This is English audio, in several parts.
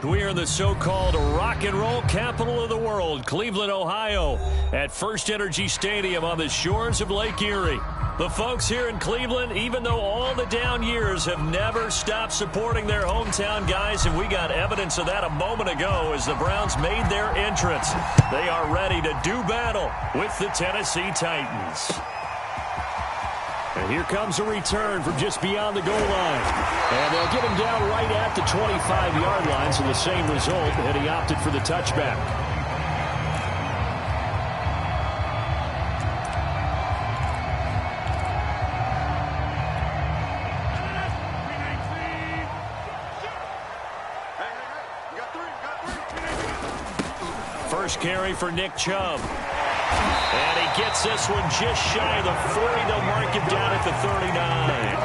We are in the so-called rock and roll capital of the world, Cleveland, Ohio, at First Energy Stadium on the shores of Lake Erie. The folks here in Cleveland, even though all the down years, have never stopped supporting their hometown guys, and we got evidence of that a moment ago as the Browns made their entrance. They are ready to do battle with the Tennessee Titans. And here comes a return from just beyond the goal line. And they'll get him down right at the 25-yard line, so the same result, and he opted for the touchback. First carry for Nick Chubb. And he gets this one just shy of the 40. They'll mark him down at the 39.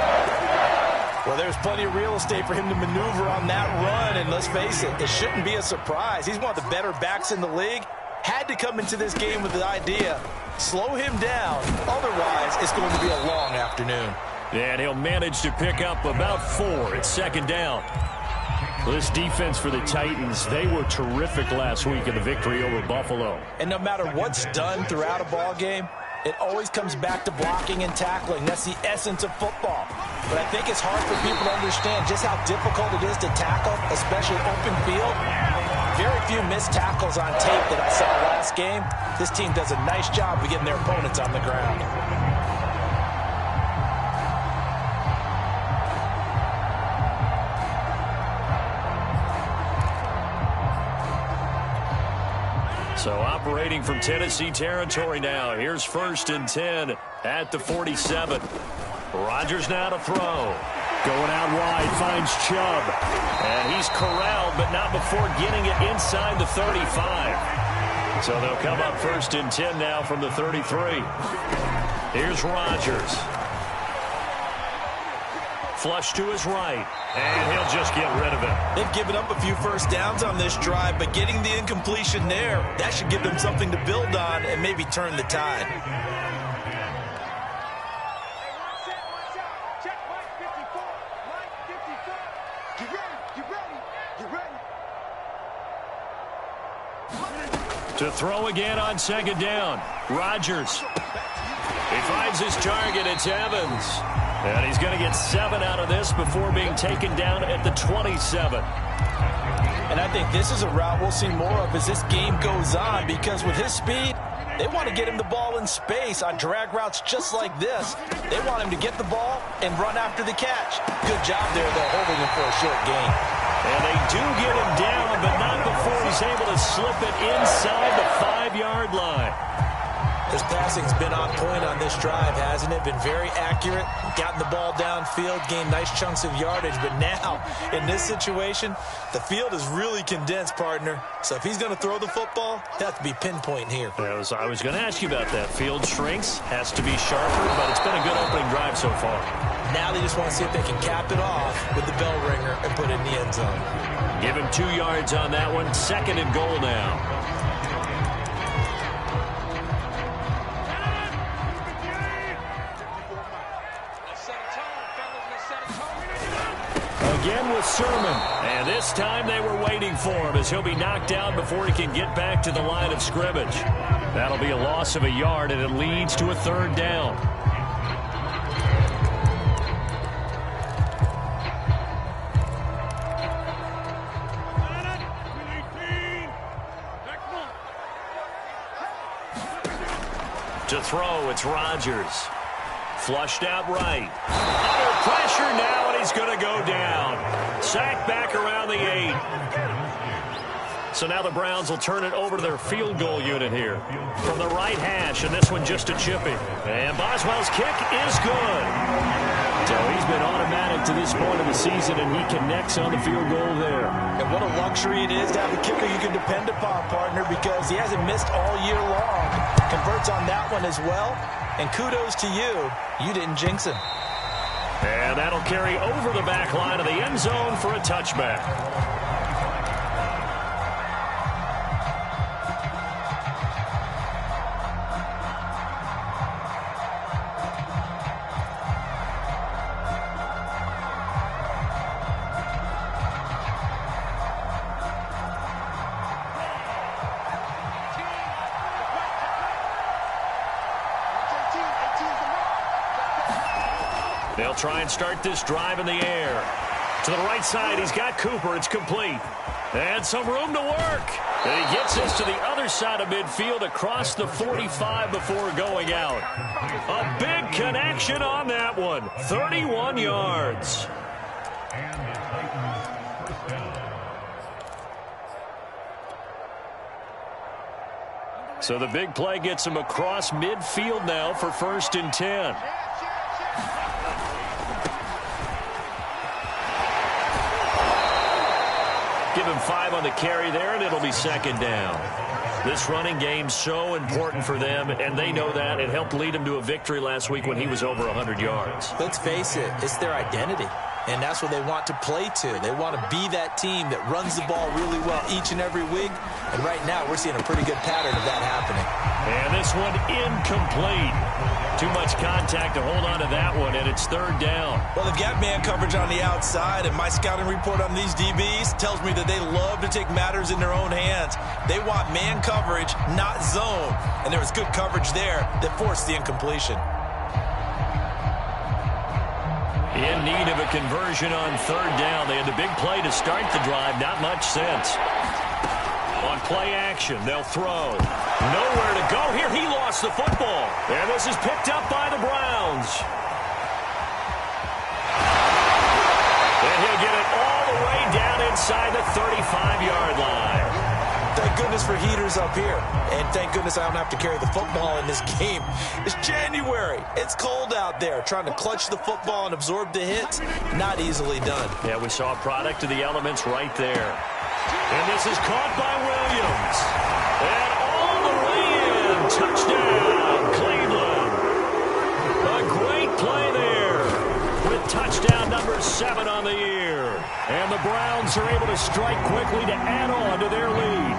Well, there's plenty of real estate for him to maneuver on that run. And let's face it, it shouldn't be a surprise. He's one of the better backs in the league. Had to come into this game with the idea, slow him down. Otherwise, it's going to be a long afternoon. And he'll manage to pick up about 4 at second down. This defense for the Titans, they were terrific last week in the victory over Buffalo. And no matter what's done throughout a ball game, it always comes back to blocking and tackling. That's the essence of football. But I think it's hard for people to understand just how difficult it is to tackle, especially open field. Very few missed tackles on tape that I saw last game. This team does a nice job of getting their opponents on the ground. So operating from Tennessee territory now. Here's 1st and 10 at the 47. Rodgers now to throw. Going out wide, finds Chubb. And he's corralled, but not before getting it inside the 35. So they'll come up 1st and 10 now from the 33. Here's Rodgers. Flush to his right, and he'll just get rid of it. They've given up a few first downs on this drive, but getting the incompletion there, that should give them something to build on and maybe turn the tide. To throw again on second down. Rodgers. He finds his target. It's Evans. And he's going to get 7 out of this before being taken down at the 27. And I think this is a route we'll see more of as this game goes on, because with his speed, they want to get him the ball in space on drag routes just like this. They want him to get the ball and run after the catch. Good job there, though, holding him for a short gain. And they do get him down, but not before he's able to slip it inside the 5-yard line. His passing's been on point on this drive, hasn't it? Been very accurate, gotten the ball downfield, gained nice chunks of yardage. But now, in this situation, the field is really condensed, partner. So if he's going to throw the football, he'll have to be pinpoint here. I was going to ask you about that. Field shrinks, has to be sharper, but it's been a good opening drive so far. Now they just want to see if they can cap it off with the bell ringer and put it in the end zone. Give him 2 yards on that one. 2nd and goal now. Again with Sermon, and this time they were waiting for him as he'll be knocked down before he can get back to the line of scrimmage. That'll be a loss of a yard, and it leads to a 3rd down. To throw, it's Rodgers. Flushed out right. Under pressure now, and he's going to go down. Sacked back around the 8. So now the Browns will turn it over to their field goal unit here. From the right hash, and this one just a chippy. And Boswell's kick is good. So he's been automatic to this point of the season, and he connects on the field goal there. And what a luxury it is to have a kicker you can depend upon, partner, because he hasn't missed all year long. Converts on that one as well. And kudos to you. You didn't jinx him. And that'll carry over the back line of the end zone for a touchback. They'll try and start this drive in the air. To the right side, he's got Cooper. It's complete. And some room to work. And he gets this to the other side of midfield across the 45 before going out. A big connection on that one. 31 yards. So the big play gets him across midfield now for 1st and 10. Give him 5 on the carry there, and it'll be 2nd down. This running game's so important for them, and they know that. It helped lead them to a victory last week when he was over 100 yards. Let's face it, it's their identity. And that's what they want to play to. They want to be that team that runs the ball really well each and every week. And right now, we're seeing a pretty good pattern of that happening. And this one incomplete. Too much contact to hold on to that one, and it's 3rd down. Well, they've got man coverage on the outside, and my scouting report on these DBs tells me that they love to take matters in their own hands. They want man coverage, not zone. And there was good coverage there that forced the incompletion. In need of a conversion on 3rd down. They had the big play to start the drive. Not much sense. On play action, they'll throw. Nowhere to go here. He lost the football. And this is picked up by the Browns. And he'll get it all the way down inside the 35-yard line. Thank goodness for heaters up here. And thank goodness I don't have to carry the football in this game. It's January. It's cold out there. Trying to clutch the football and absorb the hits, not easily done. Yeah, we saw a product of the elements right there. And this is caught by Williams. And all the way in. Touchdown, Cleveland. A great play there with touchdown number 7 on the year. And the Browns are able to strike quickly to add on to their lead.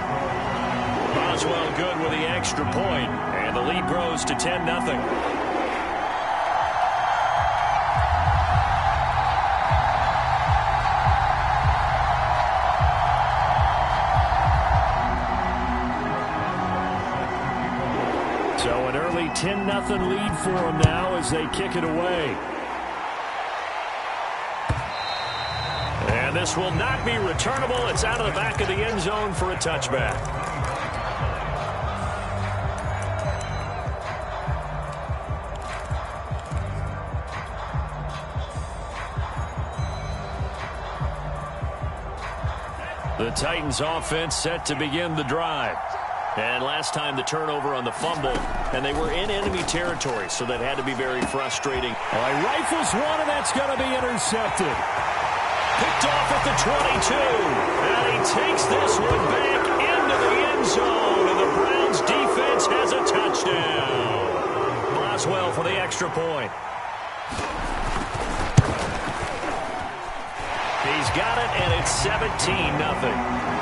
Boswell good with the extra point, and the lead grows to 10-0. So an early 10-0 lead for them now as they kick it away. And this will not be returnable. It's out of the back of the end zone for a touchback. The Titans offense set to begin the drive. And last time the turnover on the fumble, and they were in enemy territory, so that had to be very frustrating. All right, rifles one, and that's going to be intercepted. Picked off at the 22, and he takes this one back into the end zone, and the Browns defense has a touchdown. Boswell for the extra point. He's got it, and it's 17-0.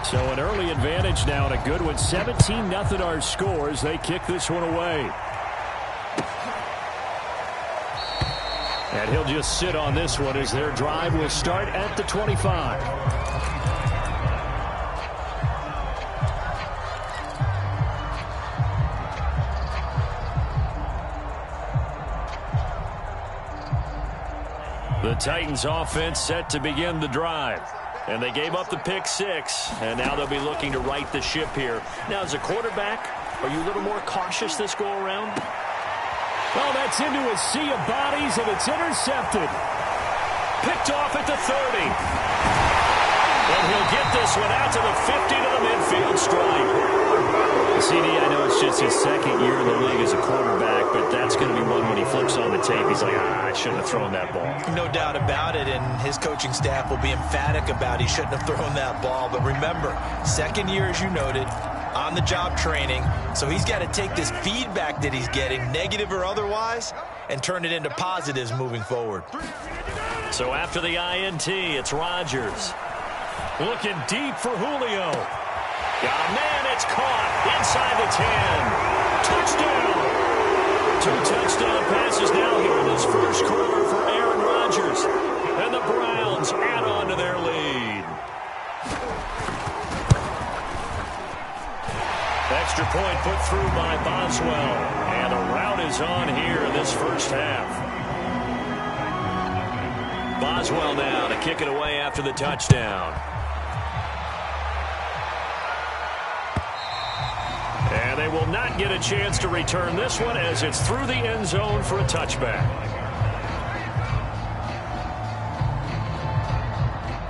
So an early advantage now, and a good one. 17-0 our score as they kick this one away. And he'll just sit on this one as their drive will start at the 25. The Titans offense set to begin the drive. And they gave up the pick 6, and now they'll be looking to right the ship here. Now, as a quarterback, are you a little more cautious this go-around? Well, that's into a sea of bodies, and it's intercepted. Picked off at the 30. And he'll get this one out to the 50 to the midfield stripe. CD, I know it's just his 2nd year in the league as a quarterback, but that's going to be one when he flips on the tape. He's like, I shouldn't have thrown that ball. No doubt about it, and his coaching staff will be emphatic about he shouldn't have thrown that ball. But remember, 2nd year, as you noted, on-the-job training, so he's got to take this feedback that he's getting, negative or otherwise, and turn it into positives moving forward. So after the INT, it's Rodgers. Looking deep for Julio. Yeah, man, it's caught inside the 10. Touchdown. 2 touchdown passes now here in this first quarter for Aaron Rodgers. And the Browns add on to their lead. extra point put through by Boswell. And the rout is on here in this first half. Boswell now to kick it away after the touchdown. And they will not get a chance to return this one as it's through the end zone for a touchback.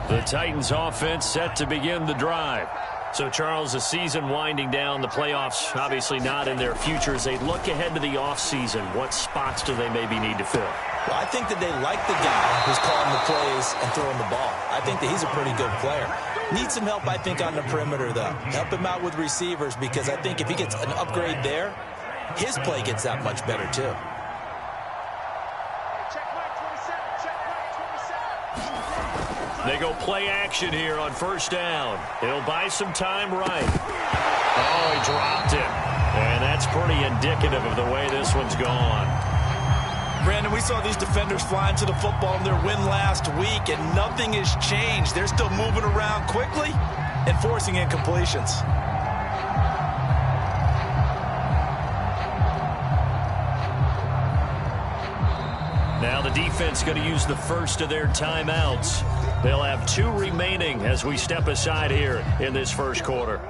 The Titans offense set to begin the drive. So, Charles, the season winding down, the playoffs obviously not in their future. As they look ahead to the offseason, what spots do they maybe need to fill? Well, I think that they like the guy who's calling the plays and throwing the ball. I think that he's a pretty good player. Needs some help, I think, on the perimeter, though. Help him out with receivers, because I think if he gets an upgrade there, his play gets that much better, too. They go play action here on first down. He'll buy some time right. Oh, he dropped it. And that's pretty indicative of the way this one's gone. Brandon, we saw these defenders flying to the football in their win last week, and nothing has changed. They're still moving around quickly and forcing incompletions. Now the defense going to use the first of their timeouts. They'll have 2 remaining as we step aside here in this first quarter.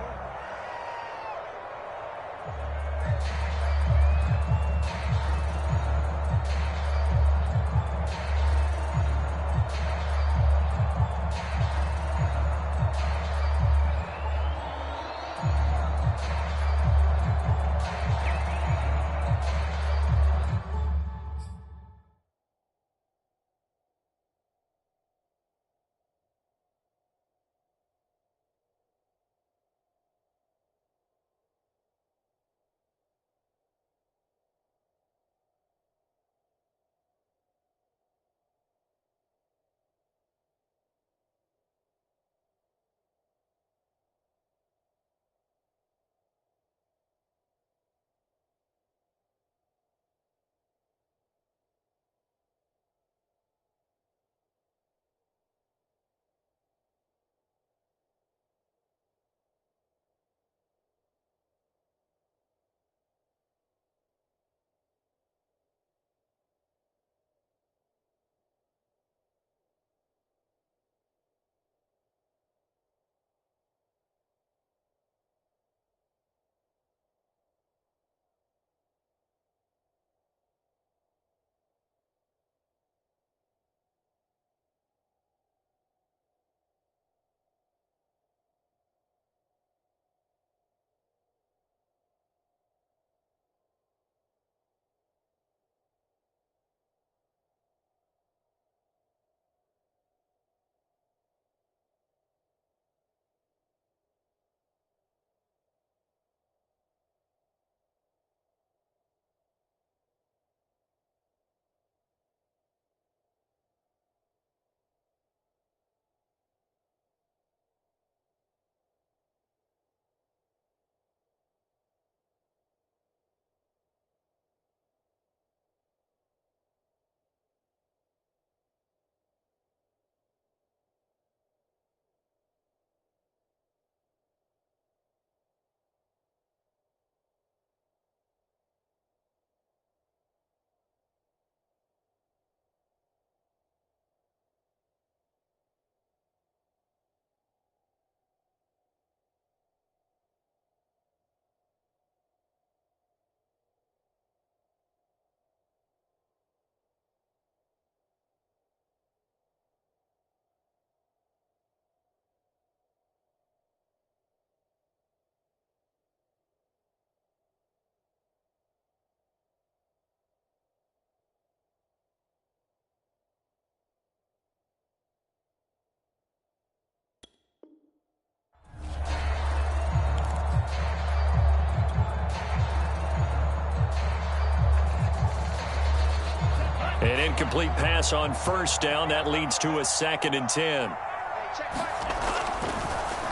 An incomplete pass on first down. That leads to a 2nd and 10.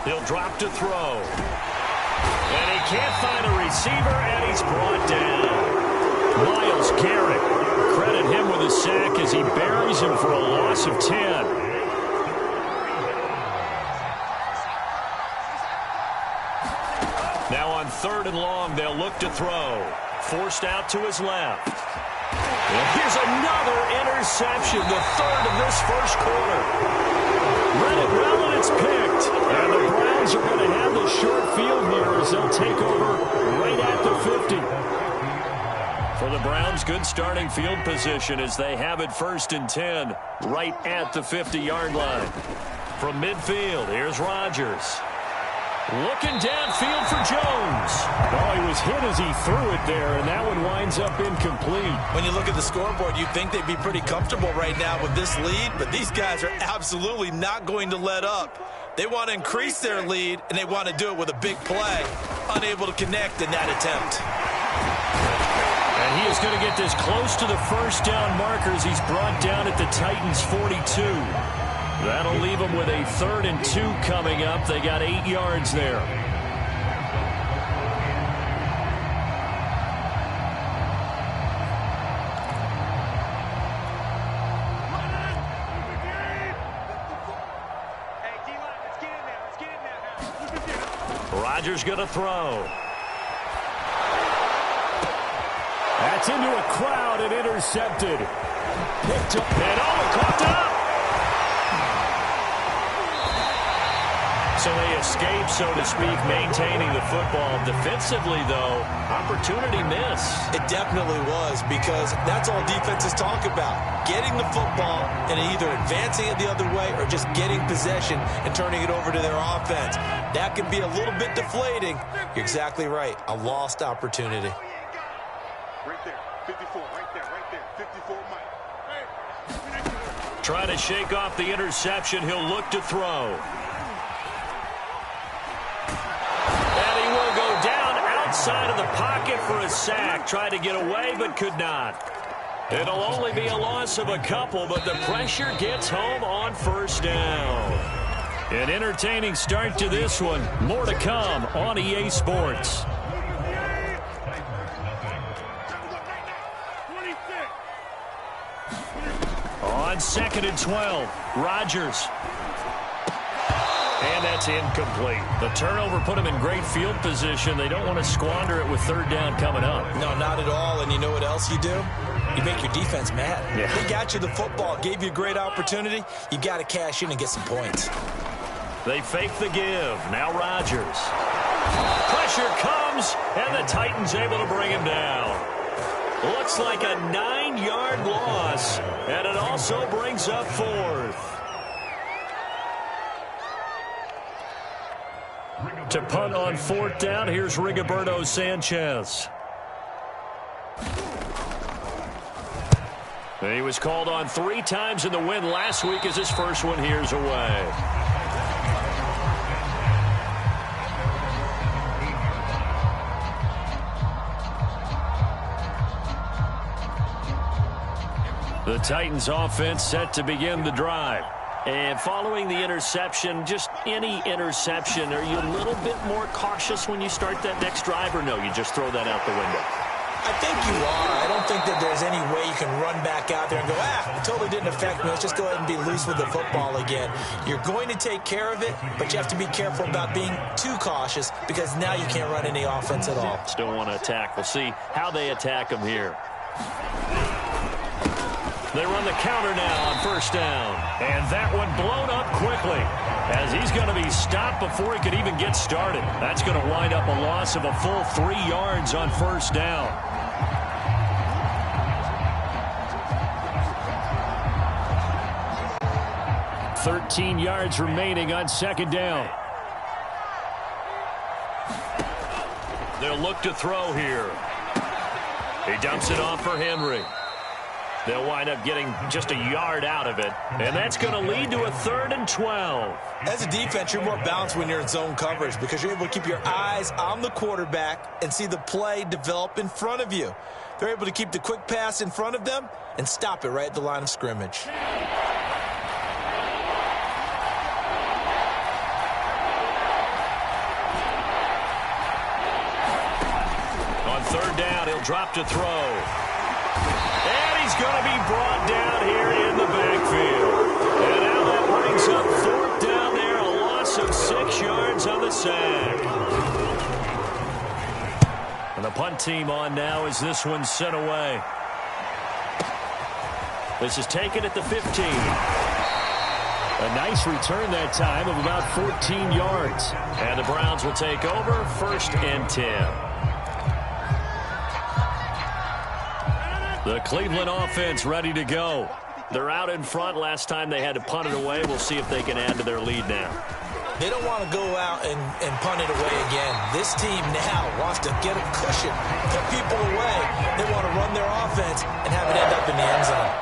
He'll drop to throw. And he can't find a receiver, and he's brought down. Myles Garrett. Credit him with a sack as he buries him for a loss of 10. Now on third and long. They'll look to throw. Forced out to his left. And here's another interception, the third of this first quarter. Read it well, and it's picked. And the Browns are going to have the short field here as they'll take over right at the 50. For the Browns, good starting field position as they have it 1st and 10 right at the 50-yard line. From midfield, here's Rodgers. Looking downfield for Jones. Oh, he was hit as he threw it there, and that one winds up incomplete. When you look at the scoreboard, you'd think they'd be pretty comfortable right now with this lead, but these guys are absolutely not going to let up. They want to increase their lead, and they want to do it with a big play. Unable to connect in that attempt. And he is going to get this close to the first down markers. He's brought down at the Titans' 42. That'll leave them with a 3rd and 2 coming up. They got 8 yards there. Rodgers going to throw. That's into a crowd and intercepted. Picked up. And caught up. So they escape, so to speak, maintaining the football. Defensively, though, opportunity miss. It definitely was, because that's all defenses talk about. Getting the football and either advancing it the other way or just getting possession and turning it over to their offense. That can be a little bit deflating. You're exactly right. A lost opportunity. Right there, 54, right there, 54, Mike. Hey. Trying to shake off the interception. He'll look to throw. Outside of the pocket for a sack. Tried to get away, but could not. It'll only be a loss of a couple, but the pressure gets home on 1st down. An entertaining start to this one. More to come on EA Sports. On 2nd and 12, Rodgers. And that's incomplete. The turnover put them in great field position. They don't want to squander it with 3rd down coming up. No, not at all. And you know what else you do? You make your defense mad. Yeah. They got you the football, gave you a great opportunity. You got to cash in and get some points. They fake the give. Now Rodgers. Pressure comes, and the Titans able to bring him down. Looks like a 9-yard loss, and it also brings up 4th. To punt on 4th down, here's Rigoberto Sanchez. He was called on 3 times in the win last week as his first one here's away. The Titans offense set to begin the drive. And following the interception, just any interception, are you a little bit more cautious when you start that next drive, or no, you just throw that out the window? I think you are. I don't think that there's any way you can run back out there and go, it totally didn't affect me. Let's just go ahead and be loose with the football again. You're going to take care of it, but you have to be careful about being too cautious, because now you can't run any offense at all. Still want to attack. We'll see how they attack them here. They run the counter now on 1st down. And that one blown up quickly as he's going to be stopped before he could even get started. That's going to wind up a loss of a full 3 yards on 1st down. $13 yards remaining on 2nd down. They'll look to throw here. He dumps it off for Henry. They'll wind up getting just a yard out of it. And that's going to lead to a 3rd and 12. As a defense, you're more balanced when you're in zone coverage, because you're able to keep your eyes on the quarterback and see the play develop in front of you. They're able to keep the quick pass in front of them and stop it right at the line of scrimmage. On 3rd down, he'll drop to throw. And he's going to be brought down here in the backfield. And now that brings up 4th down there, a loss of 6 yards on the sack. And the punt team on now as this one's sent away. This is taken at the 15. A nice return that time of about 14 yards. And the Browns will take over 1st and 10. The Cleveland offense ready to go. They're out in front. Last time they had to punt it away. We'll see if they can add to their lead now. They don't want to go out and punt it away again. This team now wants to get a cushion, put people away. They want to run their offense and have it end up in the end zone.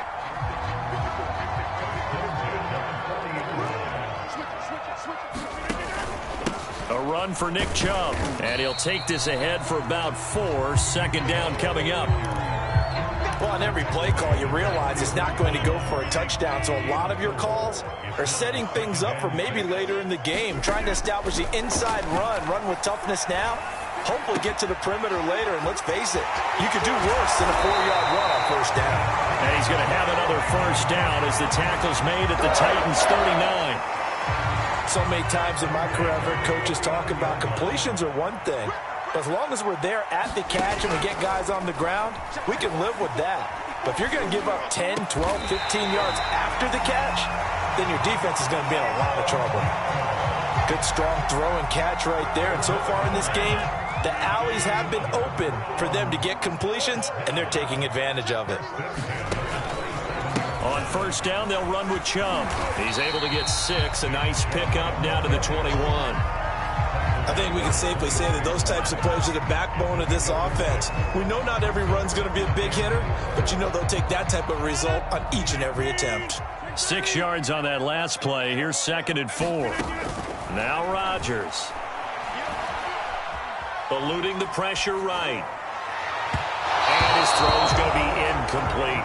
A run for Nick Chubb. And he'll take this ahead for about 4. 2nd down coming up. Well, on every play call, you realize it's not going to go for a touchdown. So a lot of your calls are setting things up for maybe later in the game, trying to establish the inside run with toughness now, hopefully get to the perimeter later. And let's face it, you could do worse than a 4-yard run on 1st down. And he's going to have another 1st down as the tackle's made at the Titans' 39. So many times in my career, I've heard coaches talk about completions are one thing. As long as we're there at the catch and we get guys on the ground, we can live with that. But if you're going to give up 10, 12, 15 yards after the catch, then your defense is going to be in a lot of trouble. Good, strong throw and catch right there. And so far in this game, the alleys have been open for them to get completions, and they're taking advantage of it. On 1st down, they'll run with Chubb. He's able to get 6. A nice pickup down to the 21. I think we can safely say that those types of plays are the backbone of this offense. We know not every run's going to be a big hitter, but you know they'll take that type of result on each and every attempt. 6 yards on that last play. Here's 2nd and 4. Now Rodgers. Eluding the pressure right. And his throw's going to be incomplete.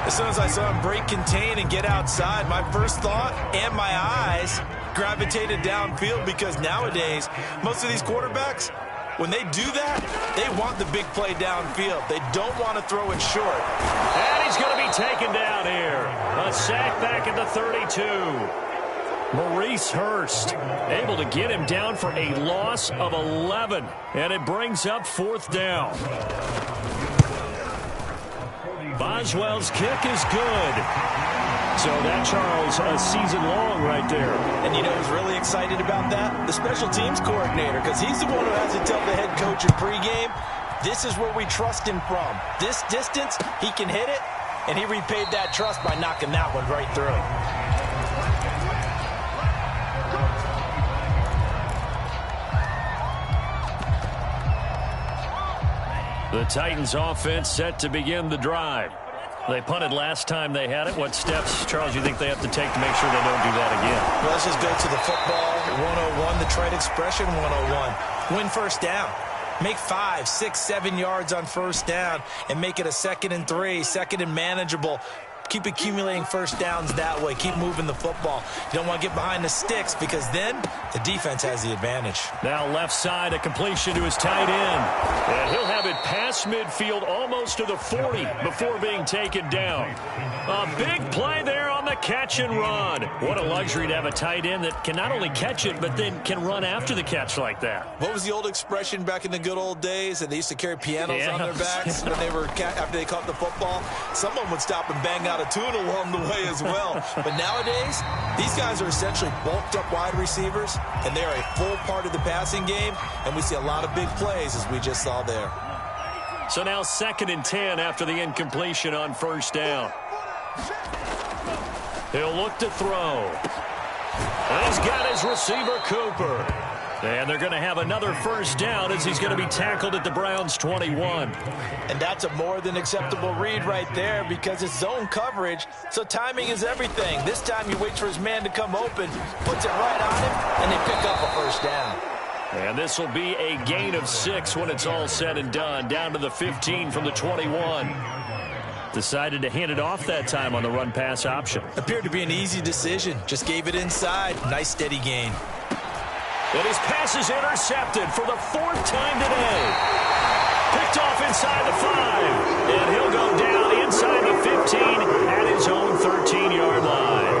As soon as I saw him break contain and get outside, my first thought and my eyes gravitated downfield, because nowadays, most of these quarterbacks, when they do that, they want the big play downfield. They don't want to throw it short. And he's going to be taken down here. A sack back at the 32. Maurice Hurst able to get him down for a loss of 11. And it brings up 4th down. Boswell's kick is good. So that, Charles, a season long right there. And you know who's really excited about that? The special teams coordinator, because he's the one who has to tell the head coach in pregame, this is where we trust him from. This distance, he can hit it, and he repaid that trust by knocking that one right through. The Titans offense set to begin the drive. They punted last time they had it. What steps, Charles, you think they have to take to make sure they don't do that again? Well, let's just go to the football 101, the trade expression 101. Win 1st down. Make 5, 6, 7 yards on 1st down and make it a 2nd and 3, 2nd and manageable. Keep accumulating 1st downs that way. Keep moving the football. You don't want to get behind the sticks, because then the defense has the advantage. Now left side, a completion to his tight end. And he'll have it past midfield almost to the 40 before being taken down. A big play there on the catch and run. What a luxury to have a tight end that can not only catch it, but then can run after the catch like that. What was the old expression back in the good old days? And they used to carry pianos on their backs when they were after they caught the football. Someone would stop and bang out a tune along the way as well. But nowadays, these guys are essentially bulked up wide receivers, and they are a full part of the passing game, and we see a lot of big plays as we just saw there. So now 2nd and 10 after the incompletion on 1st down. He'll look to throw. And he's got his receiver, Cooper. And they're going to have another 1st down as he's going to be tackled at the Browns' 21. And that's a more than acceptable read right there, because it's zone coverage, so timing is everything. This time he waits for his man to come open, puts it right on him, and they pick up a 1st down. And this will be a gain of 6 when it's all said and done, down to the 15 from the 21. Decided to hand it off that time on the run-pass option. Appeared to be an easy decision. Just gave it inside. Nice steady gain. And his pass is intercepted for the 4th time today. Picked off inside the 5. And he'll go down inside the 15 at his own 13-yard line.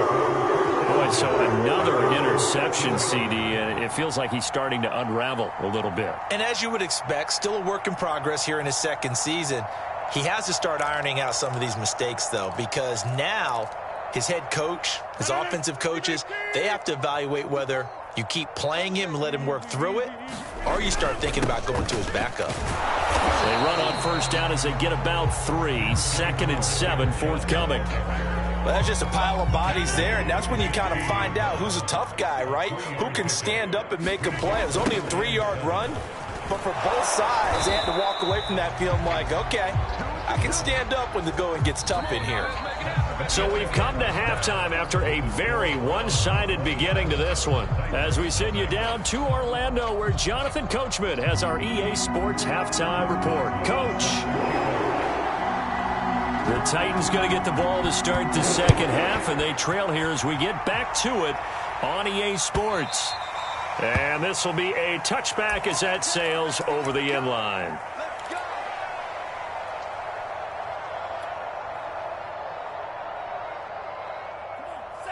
Boy, So another interception, CD, and it feels like he's starting to unravel a little bit. And as you would expect, still a work in progress here in his second season. He has to start ironing out some of these mistakes, though, because now his head coach, his offensive coaches, they have to evaluate whether you keep playing him and let him work through it, or you start thinking about going to his backup. They run on first down as they get about 3. 2nd and 7 forthcoming. Well, that's just a pile of bodies there, and that's when you kind of find out who's a tough guy, right? Who can stand up and make a play. It was only a 3-yard run, but for both sides, they had to walk away from that feeling like, okay, I can stand up when the going gets tough in here. So we've come to halftime after a very one-sided beginning to this one. As we send you down to Orlando, where Jonathan Coachman has our EA Sports halftime report. Coach. The Titans going to get the ball to start the second half, and they trail here as we get back to it on EA Sports. And this will be a touchback as that sails over the end line.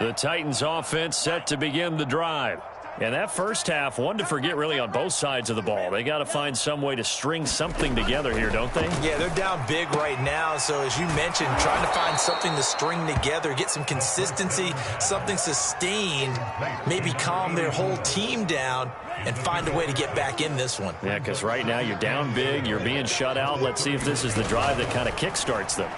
The Titans offense set to begin the drive. And that first half, one to forget really on both sides of the ball. They got to find some way to string something together here, don't they? Yeah, they're down big right now. So as you mentioned, trying to find something to string together, get some consistency, something sustained, maybe calm their whole team down and find a way to get back in this one. Yeah, because right now you're down big, you're being shut out. Let's see if this is the drive that kind of kickstarts them.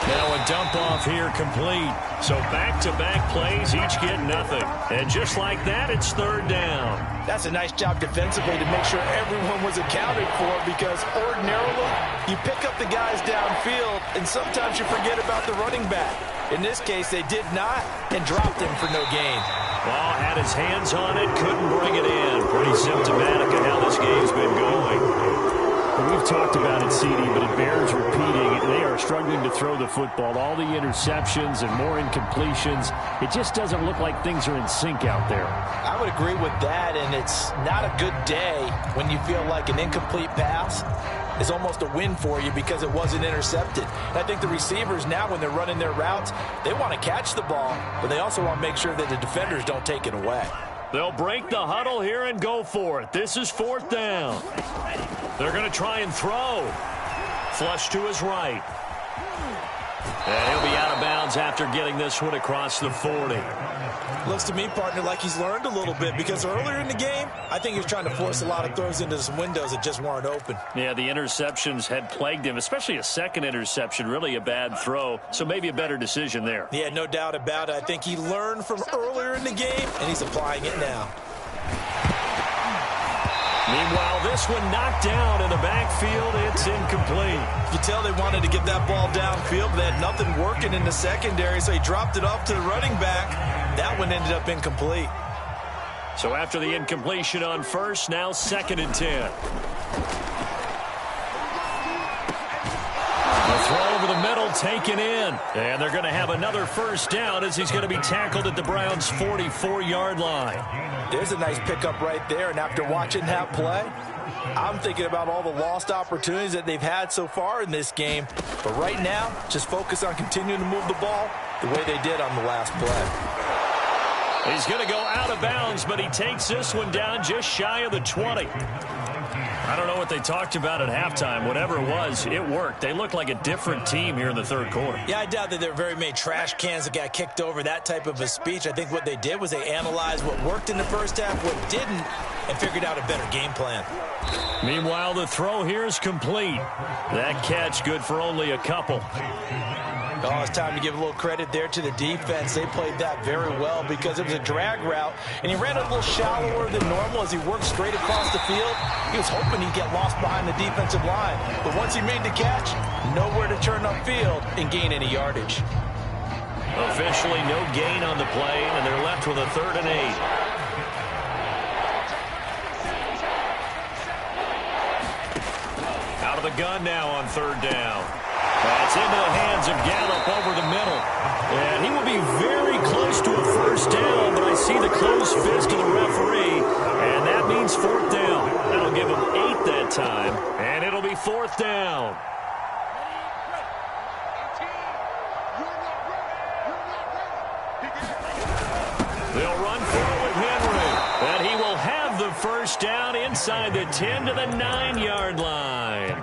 Now a dump off here complete. So back-to-back plays, each get nothing. And just like that, it's third down. That's a nice job defensively to make sure everyone was accounted for, because ordinarily you pick up the guys downfield and sometimes you forget about the running back. In this case, they did not and dropped him for no gain. Ball had his hands on it, couldn't bring it in. Pretty symptomatic of how this game's been going. We've talked about it, CD, but it bears repeating. They are struggling to throw the football. All the interceptions and more incompletions. It just doesn't look like things are in sync out there. I would agree with that, and it's not a good day when you feel like an incomplete pass is almost a win for you because it wasn't intercepted. And I think the receivers now, when they're running their routes, they want to catch the ball, but they also want to make sure that the defenders don't take it away. They'll break the huddle here and go for it. This is fourth down. They're going to try and throw. Flush to his right. And he'll be out of bounds after getting this one across the 40. Looks to me, partner, like he's learned a little bit, because earlier in the game, I think he was trying to force a lot of throws into some windows that just weren't open. Yeah, the interceptions had plagued him, especially a second interception, really a bad throw. So maybe a better decision there. Yeah, no doubt about it. I think he learned from earlier in the game, and he's applying it now. Meanwhile, this one knocked down in the backfield. It's incomplete. You can tell they wanted to get that ball downfield, but they had nothing working in the secondary, so he dropped it off to the running back. That one ended up incomplete. So after the incompletion on first, now 2nd and 10. The throw over the middle taken in. And they're going to have another first down as he's going to be tackled at the Browns' 44-yard line. There's a nice pickup right there, and after watching that play, I'm thinking about all the lost opportunities that they've had so far in this game. But right now, just focus on continuing to move the ball the way they did on the last play. He's going to go out of bounds, but he takes this one down just shy of the 20. I don't know what they talked about at halftime. Whatever it was, it worked. They look like a different team here in the third quarter. Yeah, I doubt that there were very many trash cans that got kicked over, that type of a speech. I think what they did was they analyzed what worked in the first half, what didn't, and figured out a better game plan. Meanwhile, the throw here is complete. That catch good for only a couple. Oh, it's time to give a little credit there to the defense. They played that very well because it was a drag route, and he ran a little shallower than normal as he worked straight across the field. He was hoping he'd get lost behind the defensive line, but once he made the catch, nowhere to turn upfield and gain any yardage. Officially no gain on the play, and they're left with a 3rd and 8. Out of the gun now on 3rd down. That's into the hands of Gallup over the middle. And he will be very close to a first down, but I see the closed fist of the referee, and that means 4th down. That'll give him 8 that time, and it'll be 4th down. They'll run for it with Henry. And he will have the first down inside the 10 to the 9-yard line.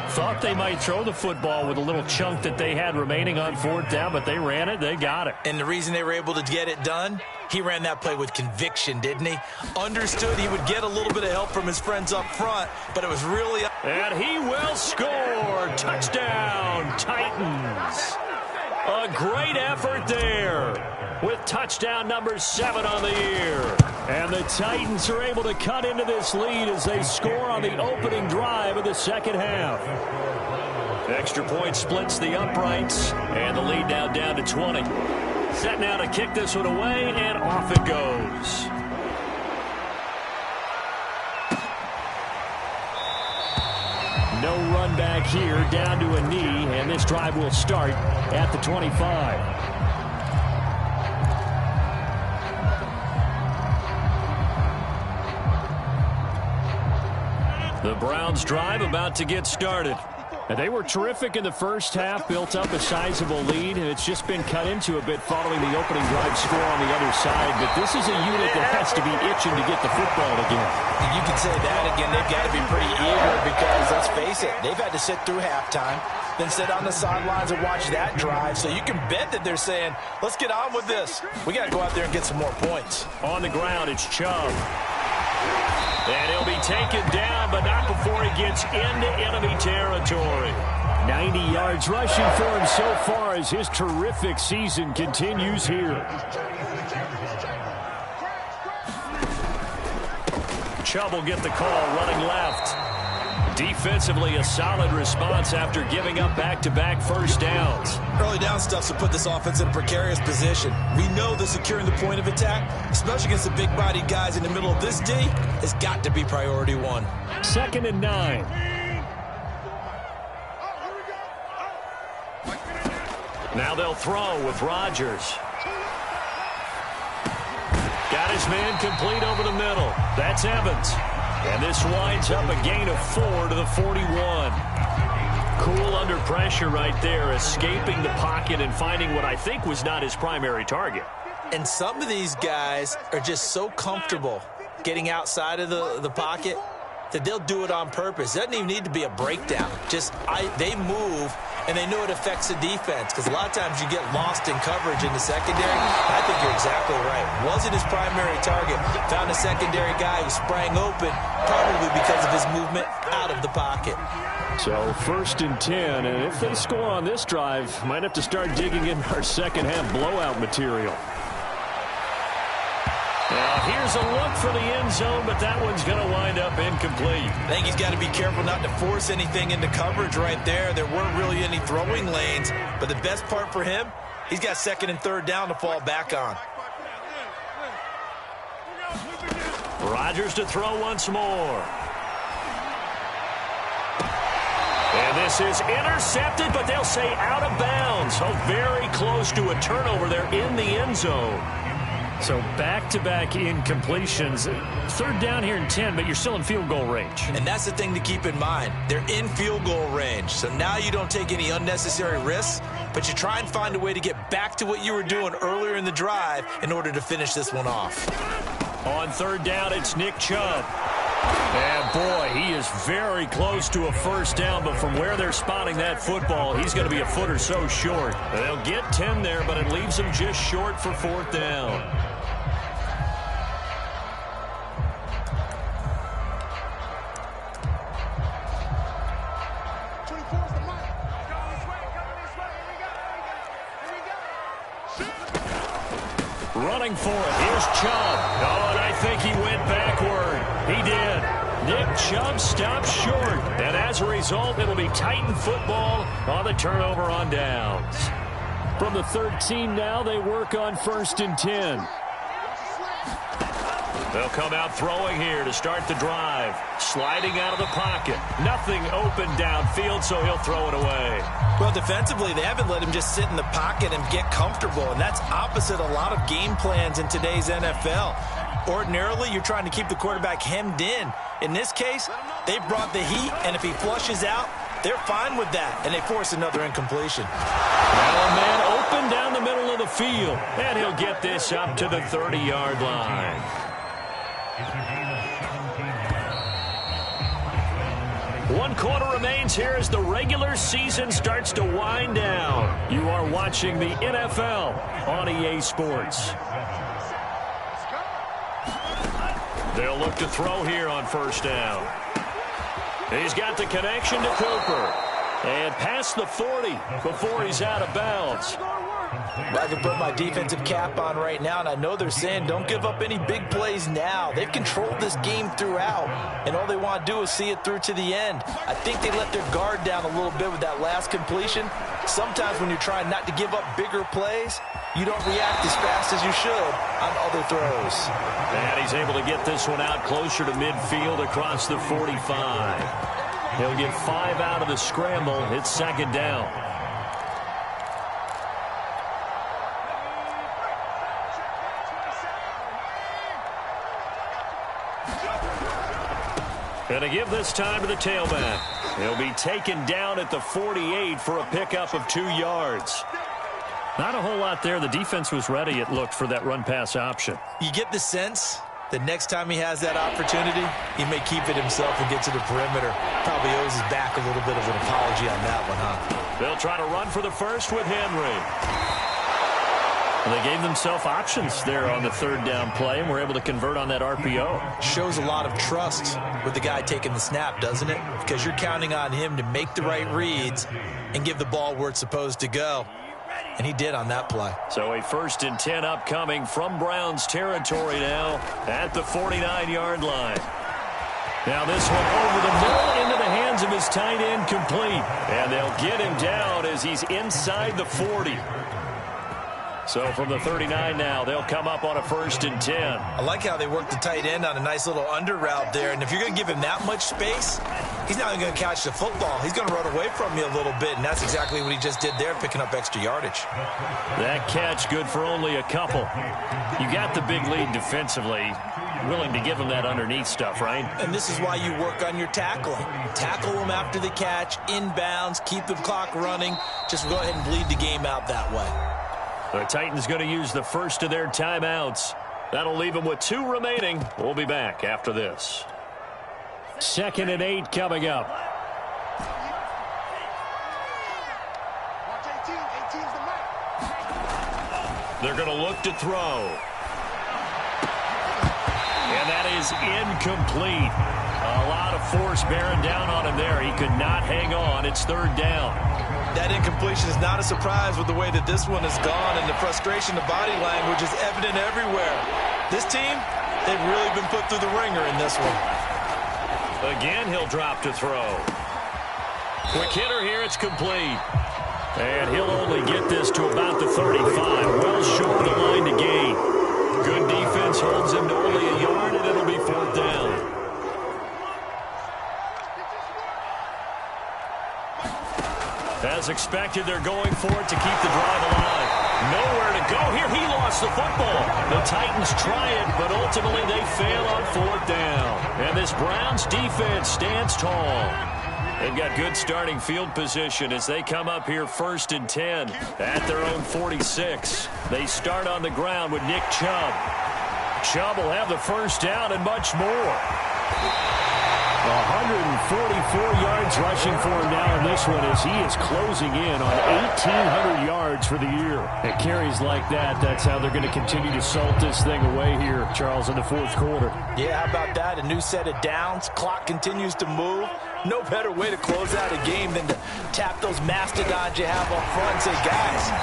Thought they might throw the football with a little chunk that they had remaining on 4th down, but they ran it. They got it. And the reason they were able to get it done, he ran that play with conviction, didn't he? Understood he would get a little bit of help from his friends up front, but it was really... And he will score. Touchdown, Titans. A great effort there with touchdown number 7 on the year. And the Titans are able to cut into this lead as they score on the opening drive of the second half. Extra point splits the uprights, and the lead now down to 20. Set now to kick this one away, and off it goes. No run back here, down to a knee, and this drive will start at the 25. The Browns drive about to get started. And they were terrific in the first half, built up a sizable lead, and it's just been cut into a bit following the opening drive score on the other side. But this is a unit that has to be itching to get the football again. You can say that again. They've got to be pretty eager because, let's face it, they've had to sit through halftime, then sit on the sidelines and watch that drive. So you can bet that they're saying, let's get on with this. We got to go out there and get some more points. On the ground, it's Chubb. And he'll be taken down, but not before he gets into enemy territory. 90 yards rushing for him so far as his terrific season continues here. Chubb will get the call running left. Defensively, a solid response after giving up back-to-back first downs. Early down stuff to put this offense in a precarious position. We know that securing the point of attack, especially against the big-bodied guys in the middle of this D, has got to be priority 1. 2nd and 9. Now they'll throw with Rodgers. Got his man complete over the middle. That's Evans. And this winds up a gain of 4 to the 41. Cool under pressure right there, escaping the pocket and finding what I think was not his primary target. And some of these guys are just so comfortable getting outside of the pocket that they'll do it on purpose. It doesn't even need to be a breakdown. They move, and they know it affects the defense because a lot of times you get lost in coverage in the secondary. I think you're exactly right. Wasn't his primary target. Found a secondary guy who sprang open, probably because of his movement out of the pocket. So 1st and 10, and if they score on this drive, might have to start digging in our second half blowout material. Now here's a look for the end zone, but that one's going to wind up incomplete. I think he's got to be careful not to force anything into coverage right there. There weren't really any throwing lanes, but the best part for him, he's got 2nd and 3rd down to fall back on. Rodgers to throw once more. And this is intercepted, but they'll say out of bounds. So very close to a turnover there in the end zone. So back-to-back incompletions. 3rd down here and 10, but you're still in field goal range. And that's the thing to keep in mind. They're in field goal range. So now you don't take any unnecessary risks, but you try and find a way to get back to what you were doing earlier in the drive in order to finish this one off. On 3rd down, it's Nick Chubb. And boy, he is very close to a first down, but from where they're spotting that football, he's going to be a foot or so short. They'll get 10 there, but it leaves them just short for 4th down. Running for it. Here's Chubb. Oh, and I think he went backward. He did. Nick Chubb stopped short. And as a result, it'll be Titan football on the turnover on downs. From the 13 now, they work on 1st and 10. They'll come out throwing here to start the drive. Sliding out of the pocket. Nothing open downfield, so he'll throw it away. Well, defensively, they haven't let him just sit in the pocket and get comfortable, and that's opposite a lot of game plans in today's NFL. Ordinarily, you're trying to keep the quarterback hemmed in. In this case, they brought the heat, and if he flushes out, they're fine with that, and they force another incompletion. Now a man open down the middle of of the field. And he'll get this up to the 30-yard line. One quarter remains here as the regular season starts to wind down. You are watching the NFL on EA Sports. They'll look to throw here on first down. He's got the connection to Cooper. And past the 40 before he's out of bounds. I can put my defensive cap on right now, and I know they're saying don't give up any big plays now. They've controlled this game throughout, and all they want to do is see it through to the end. I think they let their guard down a little bit with that last completion. Sometimes when you're trying not to give up bigger plays, you don't react as fast as you should on other throws. And he's able to get this one out closer to midfield across the 45. He'll get 5 out of the scramble. It's second down. And to give this time to the tailback. He'll be taken down at the 48 for a pickup of 2 yards. Not a whole lot there. The defense was ready, it looked, for that run-pass option. You get the sense that next time he has that opportunity, he may keep it himself and get to the perimeter. Probably owes his back a little bit of an apology on that one, huh? They'll try to run for the first with Henry. They gave themselves options there on the third down play and were able to convert on that RPO. Shows a lot of trust with the guy taking the snap, doesn't it? Because you're counting on him to make the right reads and give the ball where it's supposed to go. And he did on that play. So a 1st and 10 upcoming from Browns territory now at the 49-yard line. Now this one over the middle into the hands of his tight end, complete. And they'll get him down as he's inside the 40. So from the 39 now, they'll come up on a 1st and 10. I like how they work the tight end on a nice little under route there. And if you're going to give him that much space, he's not going to catch the football. He's going to run away from you a little bit, and that's exactly what he just did there, picking up extra yardage. That catch good for only a couple. You got the big lead defensively. Willing to give him that underneath stuff, right? And this is why you work on your tackling. Tackle them after the catch, inbounds, keep the clock running. Just go ahead and bleed the game out that way. The Titans going to use the first of their timeouts. That'll leave them with 2 remaining. We'll be back after this. 2nd and 8 coming up. They're going to look to throw. And that is incomplete. A lot of force bearing down on him there. He could not hang on. It's 3rd down. That incompletion is not a surprise with the way that this one has gone, and the frustration, the body language is evident everywhere. This team, they've really been put through the ringer in this one. Again, he'll drop to throw. Quick hitter here, it's complete. And he'll only get this to about the 35. Well short of the line to gain. Good defense holds him to only a yard, and it'll be 4th down. As expected, they're going for it to keep the drive alive. Nowhere to go here. He lost the football. The Titans try it, but ultimately they fail on 4th down. And this Browns defense stands tall. They've got good starting field position as they come up here 1st and 10 at their own 46. They start on the ground with Nick Chubb. Chubb will have the first down and much more. 144 yards rushing for him now in this one as he is closing in on 1,800 yards for the year. At carries like that, that's how they're going to continue to salt this thing away here, Charles, in the 4th quarter. Yeah, how about that? A new set of downs. Clock continues to move. No better way to close out a game than to tap those mastodons you have up front and say, guys,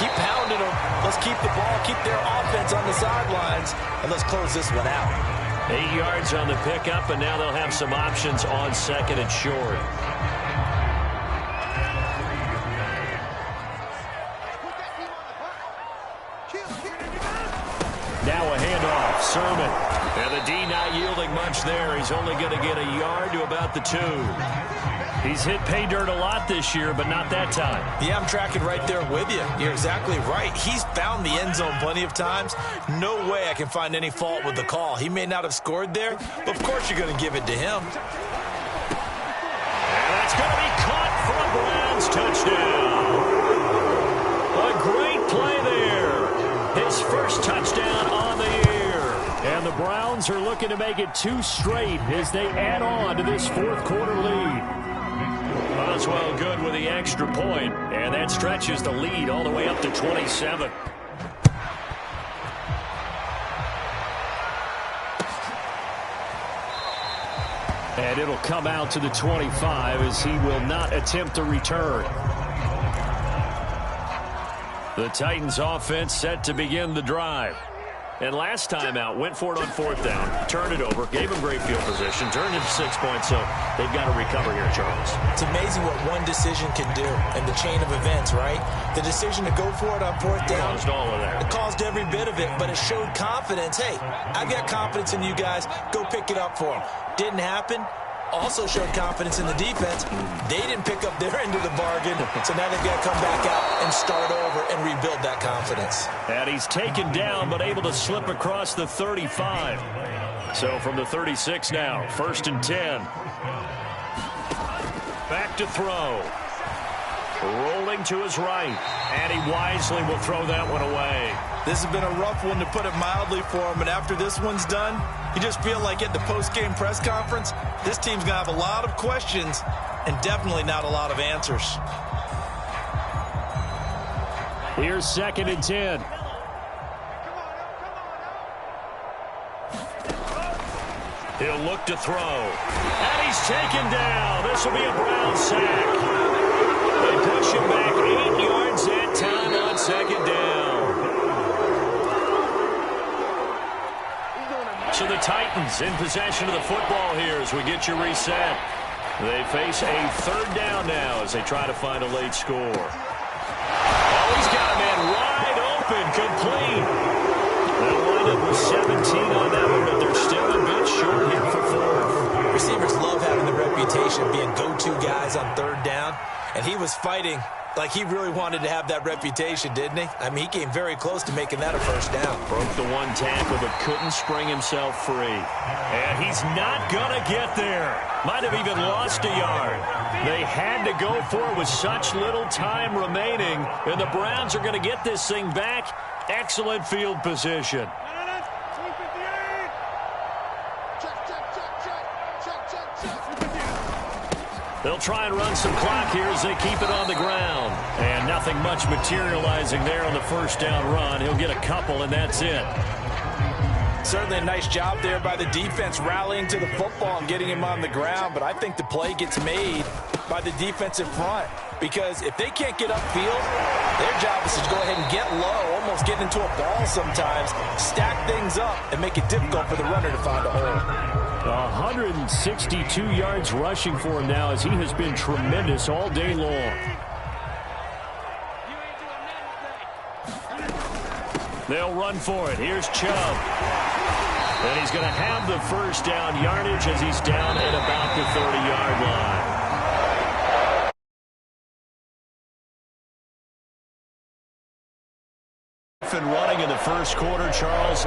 keep pounding them. Let's keep the ball, keep their offense on the sidelines, and let's close this one out. 8 yards on the pickup, and now they'll have some options on 2nd and short. Now a handoff. Sermon. And the D not yielding much there. He's only going to get a yard to about the 2. He's hit pay dirt a lot this year, but not that time. Yeah, I'm tracking right there with you. You're exactly right. He's found the end zone plenty of times. No way I can find any fault with the call. He may not have scored there, but of course you're going to give it to him. And that's going to be caught for a Browns touchdown. A great play there. Titans are looking to make it 2 straight as they add on to this fourth quarter lead. Boswell good with the extra point, and that stretches the lead all the way up to 27. And it'll come out to the 25 as he will not attempt to return. The Titans offense set to begin the drive. And last time out, went for it on 4th down, turned it over, gave him great field position, turned it to 6 points, so they've got to recover here, Charles. It's amazing what one decision can do in the chain of events, right? The decision to go for it on 4th down. Caused all of that. It caused every bit of it, but it showed confidence. Hey, I've got confidence in you guys. Go pick it up for them. Didn't happen. Also showed confidence in the defense. They didn't pick up their end of the bargain, so now they've got to come back out and start over and rebuild that confidence. And he's taken down, but able to slip across the 35. So from the 36 now, 1st and 10. Back to throw. Rolling to his right, and he wisely will throw that one away. This has been a rough one, to put it mildly, for him, and after this one's done, you just feel like at the post-game press conference, this team's going to have a lot of questions and definitely not a lot of answers. Here's 2nd and 10. He'll look to throw. And he's taken down. This will be a Brown sack. They push him back 8 yards that time on 2nd down. So the Titans in possession of the football here as we get you reset. They face a 3rd down now as they try to find a late score. Oh, he's got a man wide open, complete. They'll wind up with 17 on that one, but they're still a bit short here for 4th. Receivers love having the reputation of being go-to guys on 3rd down, and he was fighting like he really wanted to have that reputation, didn't he? I mean, he came very close to making that a 1st down. Broke the 1 tackle, but couldn't spring himself free. And he's not going to get there. Might have even lost a yard. They had to go for it with such little time remaining, and the Browns are going to get this thing back. Excellent field position. They'll try and run some clock here as they keep it on the ground. And nothing much materializing there on the 1st down run. He'll get a couple, and that's it. Certainly a nice job there by the defense rallying to the football and getting him on the ground, but I think the play gets made by the defensive front, because if they can't get upfield, their job is to go ahead and get low, almost get into a ball sometimes, stack things up, and make it difficult for the runner to find a hole. 162 yards rushing for him now as he has been tremendous all day long. They'll run for it. Here's Chubb. And he's going to have the 1st down yardage as he's down at about the 30-yard line. Running in the 1st quarter, Charles.